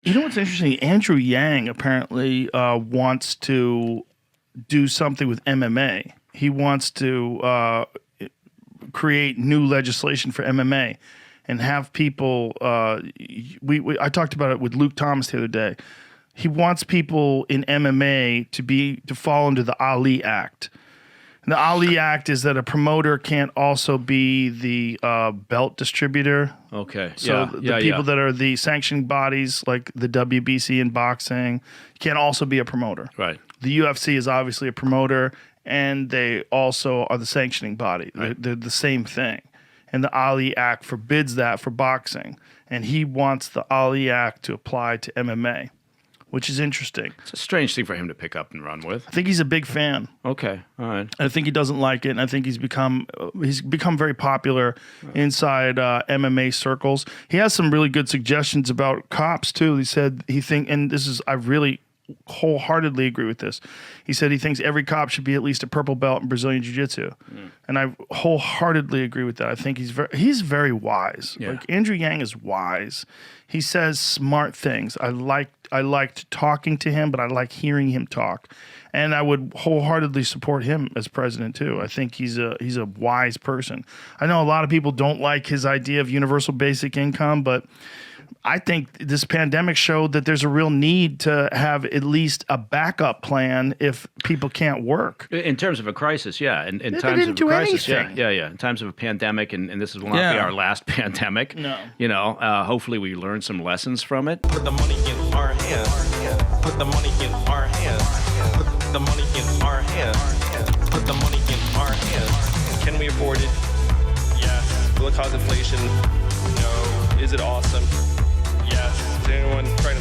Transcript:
You know what's interesting? Andrew Yang apparently wants to do something with MMA. He wants to create new legislation for MMA and have people. I talked about it with Luke Thomas the other day. He wants people in MMA to fall under the Ali Act. And the Ali Act is that a promoter can't also be the belt distributor. Okay. So the people that are the sanctioning bodies, like the WBC in boxing, can't also be a promoter. Right. The UFC is obviously a promoter, and they also are the sanctioning body. Right. They're the same thing. And the Ali Act forbids that for boxing. And he wants the Ali Act to apply to MMA, which is interesting. It's a strange thing for him to pick up and run with. I think he's a big fan. Okay, all right. I think he doesn't like it, and I think he's become very popular inside MMA circles. He has some really good suggestions about cops too. He said I really wholeheartedly agree with this. He said he thinks every cop should be at least a purple belt in Brazilian Jiu-Jitsu, and I wholeheartedly agree with that. I think he's very wise. Yeah. Like Andrew Yang is wise. He says smart things. I liked talking to him, but I like hearing him talk. And I would wholeheartedly support him as president too. I think he's a wise person. I know a lot of people don't like his idea of universal basic income, but I think this pandemic showed that there's a real need to have at least a backup plan if people can't work. In terms of a crisis, yeah. In They times didn't of a do crisis, anything. yeah. In times of a pandemic, and this will not be our last pandemic. No. You know, hopefully we learn some lessons from it. Put the money in our hands. Put the money in our hands. Put the money in our hands. Put the money in our hands. Can we afford it? Yes. Will it cause inflation? No. Is it awesome? Yes. Is anyone trying to